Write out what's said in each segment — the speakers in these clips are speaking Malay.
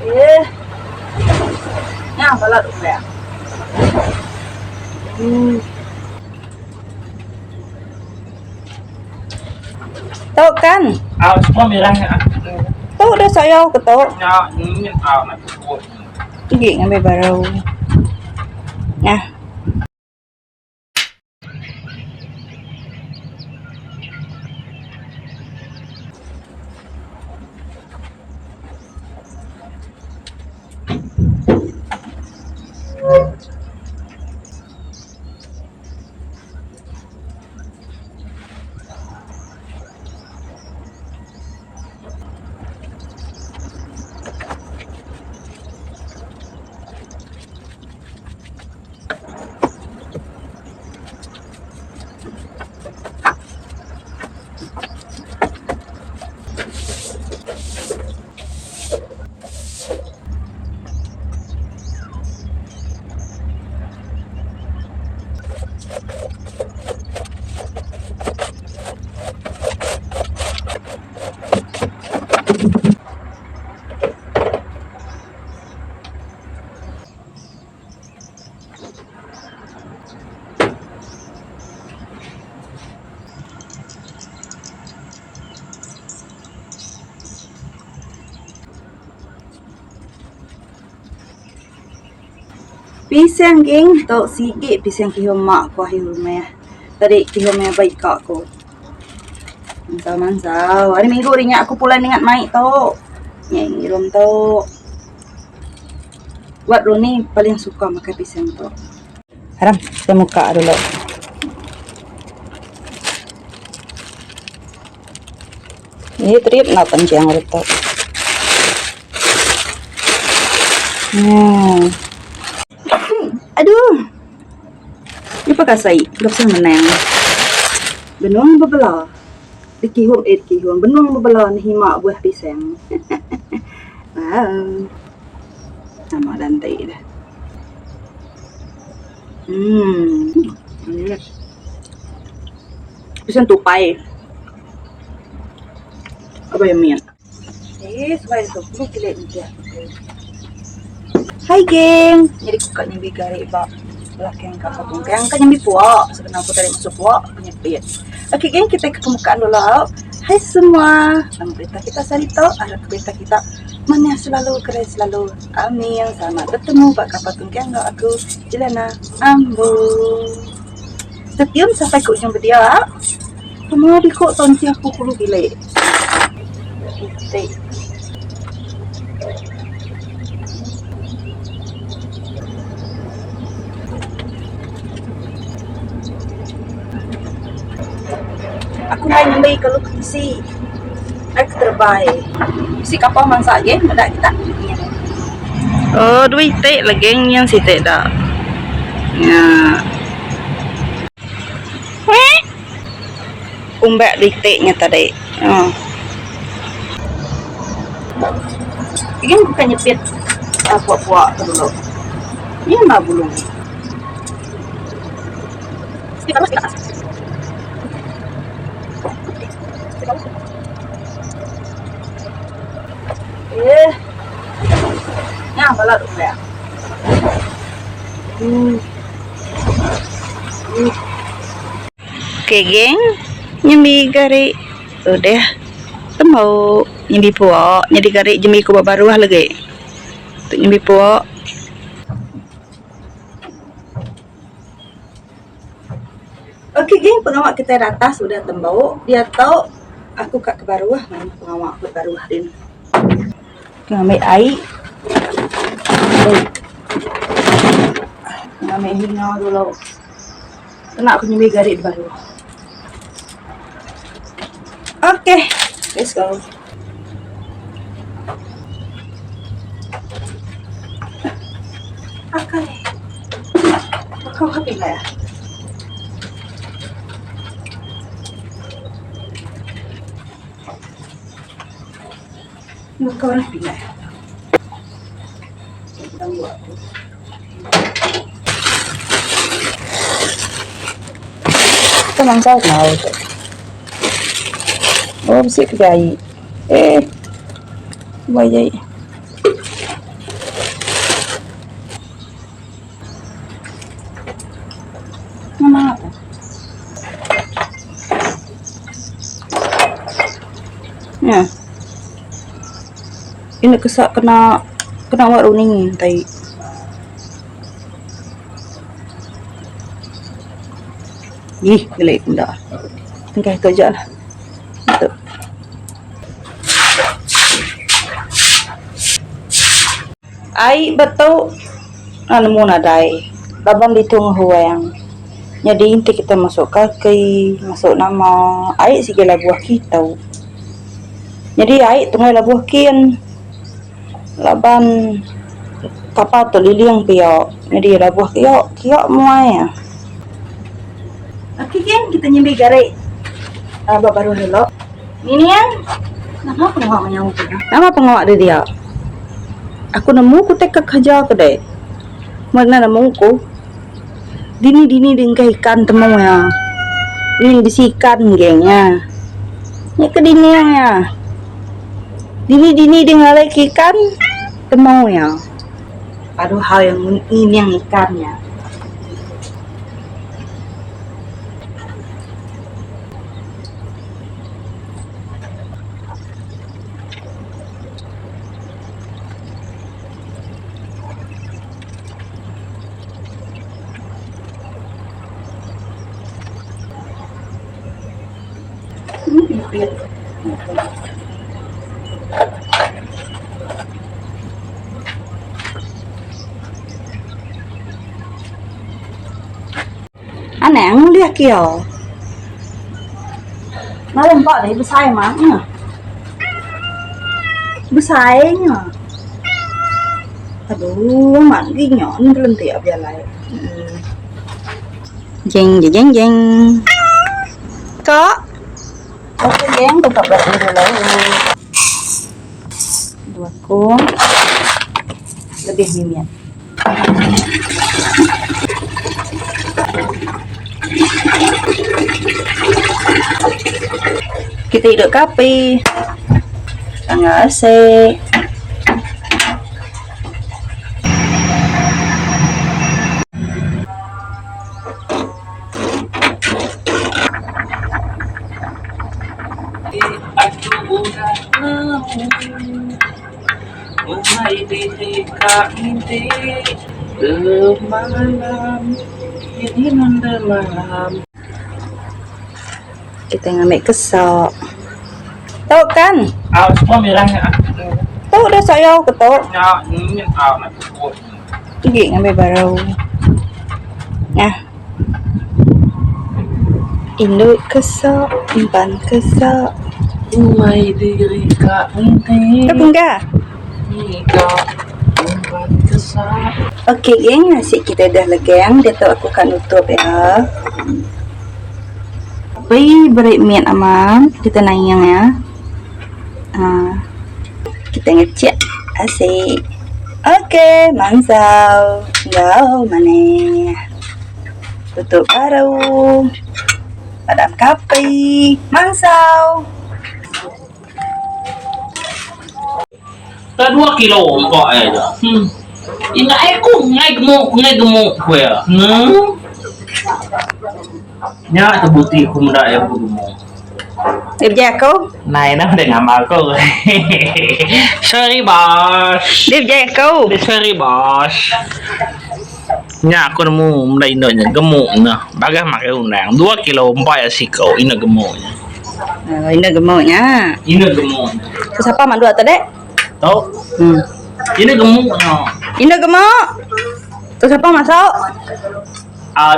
Eh, nha, phải là đúng rồi ạ. Tao kan. Semua merah ya. Tuh udah saya ke tuh. Ya, ini nanti buat. Gigi ngambil baru. Nah, pisang geng, tau sige pisang kihom mak ko hirumaya. Tadi kihomnya baik kak ko. Mansau. Hari Minggu ringnya aku pulang ingat maik tau. Yang hirum tau. Buat Roni paling suka makan pisang tau. Haram, saya muka dulu. Ini trip nggak panjang itu. Aduh. Ini pakai sai, gak bisa menang. Benuang bebelah. Dikihum kihum. Benuang bebelah nih mak buah pisang. Wow. Sama lantai dah. Pisang tupai. Apa yang mian? Supaya itu perlu kilit dia. Hai geng, jadi kakak nyambi gari bak belakang kakak tungkang kan nyambi puak sebenarnya aku tadi masuk puak penyepit. Oke geng, kita ke permukaan dulu. Hai semua, nama berita kita Sarito, harap berita kita mana selalu keren selalu. Amin. Selamat bertemu Pak Kapal Tungkang aku Jelana Ambo. Setiap sampai ke ujung video. Kamu di kok tonti aku perlu bilik. Aku main nyambi kalau kisi aku terbaik si kapal masak game ada kita oh duit teh lagi yang si teh dah ya umbak di tehnya tadi ini bukan nyepit puak-puak dulu ini mah belum nha phải là đúng rồi ạ. Oke geng, nyambi gari udah temu nyambi puak nyambi gari jemi ko baru lagi untuk nyambi puak. Oke geng, pengawak kita rata sudah tembau. Dia tahu aku kak ke bawah, mana pengawak ke bawah din. Ngambil air. Ngambil hingga dulu. Kena aku nyambi garis baru. Oke, let's go. Oke. Kau happy nggak ya? Kau happy nggak ya? Kita buat. Tenang saya tahu tuh. Oh, mesti kerjai. Bayai. Ini kesak kena warung ni tai. Ih, gelap benda. Tinggal itu aja lah. Itu. Ai betul anu muna dai. Laban ditung huang. Jadi inti kita masuk kaki, masuk nama. Ai segala buah kita. Jadi ai tunggu buah kian. Laban kapal tu liliang piok. Jadi buah kiok muai ya. Okey kan kita nyambi garik baru dulu. Ini yang nama pengawak menyawak dia. Nama pengawak dia. Aku nemu ku tek kerja kedai. Mana nemu ku? Dini dengan ikan temu ya. Ini bisikan gengnya. Ni ke dini yang ya. Dini dengan lagi ikan temu ya. Aduh hal yang ini yang ikannya. Anang lihat kio. Malam pak deh besar maknya. Besarnya. Aduh, mak gini nyon belum tiap dia lai. Jeng. Kok? Oke, geng, tetap berarti dulu. Dua kung. Lebih mimian. Kita hidup kape. Tangga AC. Umay dili ka hindi malam, hindi malam. Kita ngambil kesok. Tahu kan? Semua merah ya. Tahu dah saya ketok. Ini nak kuat. Gigi ngambil baru. Nah. Induk kesok, impan kesok. Umay dili ka hindi Tapi enggak. Okey geng, nasi kita dah legeng. Dia tahu aku akan tutup ya. Beri mian aman. Kita nayang ya. Kita ngecek asik. Okey, mansau. Gau mana? Tutup baru. Padam kapi. Mansau. 2 kilo kok aja. Ina aku ngai gemuk gue ya. Nya tebuti aku muda ya gemuk. Đẹp da cô. Này nó để ngắm áo cô. Sorry boss. Đẹp da cô. Sorry boss. Nya aku nemu muda Indo nya gemuk nah. Bagai makai undang 2 kilo 4 ya sih kau ina gemuknya. Ini gemuknya. Ina gemuk. Terus apa mandu atau dek? Tahu? Ini gemuknya. Ini gemuk. Terus apa masuk?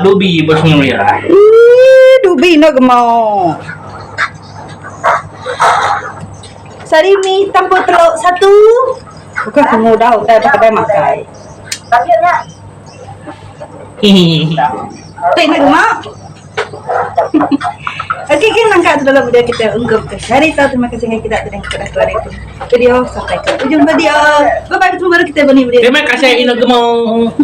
Dubi bos merah. Dubi ini gemuk. Sarimi tampil telur 1. Bukan kamu dah pakai makai. Tapi ya. Tapi ini gemuk. Okey, langkah dalam video kita unggah ke Syarita. Terima kasih yang kita keluar itu video. Sampai ke ujung video. Bye bye, ketemu baru kita bani video. Terima kasih Ina gemuk.